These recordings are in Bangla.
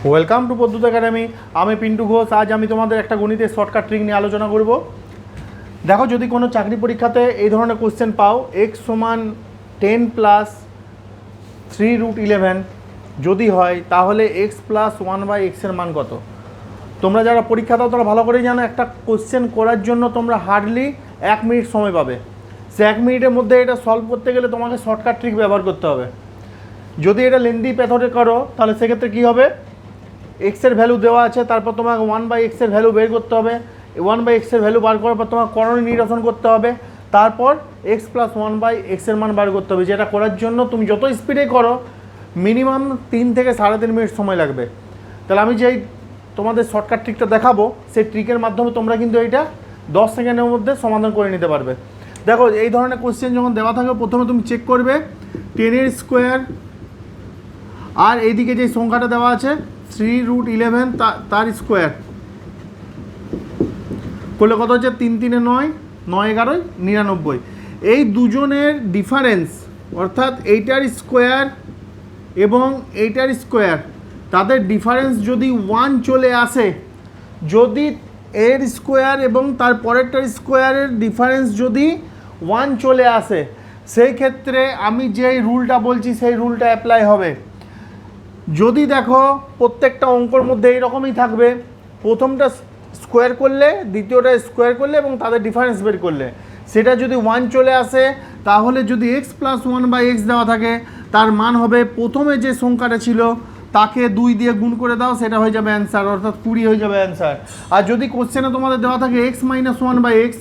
Welcome to পদ্মুত academy. আমি পিন্টু ঘোষ। আজ আমি তোমাদের একটা গণিতের শর্টকাট ট্রিক নিয়ে আলোচনা করব। দেখো, যদি কোনো চাকরি পরীক্ষাতে এই ধরনের কোশ্চেন পাও, এক্স সমান 10 প্লাস 3√11 যদি হয়, তাহলে এক্স প্লাস 1/x-এর মান কত? তোমরা যারা পরীক্ষা দাও তারা ভালো করেই জানো, একটা কোশ্চেন করার জন্য তোমরা হার্ডলি 1 মিনিট সময় পাবে। সে 1 মিনিটের মধ্যে এটা সলভ করতে গেলে তোমাকে শর্টকাট ট্রিক ব্যবহার করতে হবে। যদি এটা লেন্দি মেথডে করো, তাহলে সেক্ষেত্রে কী হবে, এক্সের ভ্যালু দেওয়া আছে, তারপর তোমাকে 1/x-এর ভ্যালু বের করতে হবে। 1/x-এর ভ্যালু বার করার পর তোমাকে করণীয় নিরসন করতে হবে, তারপর এক্স প্লাস 1/x-এর মান বার করতে হবে। যেটা করার জন্য তুমি যত স্পিডে করো মিনিমাম 3 থেকে 3.5 মিনিট সময় লাগবে। তাহলে আমি যেই তোমাদের শর্টকাট ট্রিকটা দেখাবো, সেই ট্রিকের মাধ্যমে তোমরা কিন্তু এইটা 10 সেকেন্ডের মধ্যে সমাধান করে নিতে পারবে। দেখো, এই ধরনের কোশ্চেন যখন দেওয়া থাকে, প্রথমে তুমি চেক করবে 10-এর স্কোয়ার আর এইদিকে যে সংখ্যাটা দেওয়া আছে 3√11 তার স্কোয়ার করলে কত হচ্ছে? 3 3 9, 9 11 99। এই দুজনের ডিফারেন্স, অর্থাৎ এইটার স্কোয়ার এবং এইটার স্কোয়ার, তাদের ডিফারেন্স যদি 1 চলে আসে, যদি এর স্কোয়ার এবং তার পরেরটার স্কোয়ারের ডিফারেন্স যদি 1 চলে আসে, সেই ক্ষেত্রে আমি যেই রুলটা বলছি সেই রুলটা অ্যাপ্লাই হবে। যদি দেখো প্রত্যেকটা অঙ্কর মধ্যে এইরকমই থাকবে, প্রথমটা স্কোয়ার করলে, দ্বিতীয়টা স্কোয়ার করলে এবং তাদের ডিফারেন্স বের করলে, সেটা যদি 1 চলে আসে, তাহলে যদি এক্স প্লাস 1/x দেওয়া থাকে, তার মান হবে প্রথমে যে সংখ্যাটা ছিল তাকে 2 দিয়ে গুণ করে দাও, সেটা হয়ে যাবে অ্যান্সার, অর্থাৎ 20 হয়ে যাবে অ্যান্সার। আর যদি কোশ্চেনে তোমাদের দেওয়া থাকে x মাইনাস 1/x,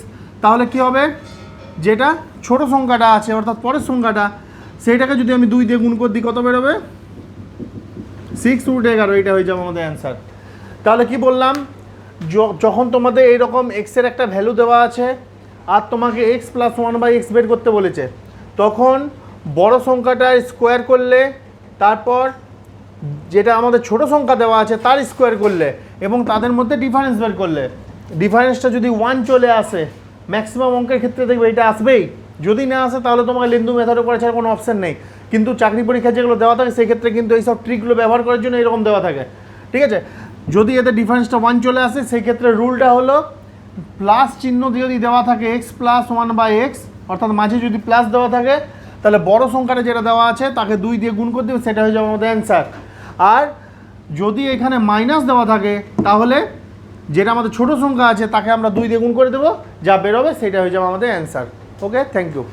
তাহলে কী হবে, যেটা ছোট সংখ্যাটা আছে অর্থাৎ পরের সংখ্যাটা, সেইটাকে যদি আমি 2 দিয়ে গুণ করে দিই, কত বেরোবে? 6√11। এটা হয়ে যাবে আমাদের অ্যান্সার। তাহলে কি বললাম, যখন তোমাদের এইরকম এক্সের একটা ভ্যালু দেওয়া আছে আর তোমাকে এক্স প্লাস 1/x বের করতে বলেছে, তখন বড় সংখ্যাটা স্কোয়ার করলে, তারপর যেটা আমাদের ছোট সংখ্যা দেওয়া আছে তার স্কোয়ার করলে এবং তাদের মধ্যে ডিফারেন্স বের করলে, ডিফারেন্সটা যদি 1 চলে আসে, ম্যাক্সিমাম অঙ্কের ক্ষেত্রে দেখবে এটা আসবেই। যদি না আসে তাহলে তোমাকে লেন্দু মেথডে করা ছাড়া কোনো অপশান নেই। কিন্তু চাকরি পরীক্ষা যেগুলো দেওয়া থাকে সেক্ষেত্রে কিন্তু এইসব ট্রিকগুলো ব্যবহার করার জন্য এরকম দেওয়া থাকে, ঠিক আছে? যদি এতে ডিফারেন্সটা 1 চলে আসে, সেই ক্ষেত্রে রুলটা হলো প্লাস চিহ্ন যদি দেওয়া থাকে এক্স প্লাস 1/x, অর্থাৎ মাঝে যদি প্লাস দেওয়া থাকে, তাহলে বড় সংখ্যাটা যেটা দেওয়া আছে তাকে 2 দিয়ে গুণ করে দেবে, সেটা হয়ে যাবে আমাদের অ্যান্সার। আর যদি এখানে মাইনাস দেওয়া থাকে, তাহলে যেটা আমাদের ছোট সংখ্যা আছে তাকে আমরা 2 দিয়ে গুণ করে দেবো, যা বেরোবে সেটা হয়ে যাবে আমাদের অ্যান্সার। Okay, thank you.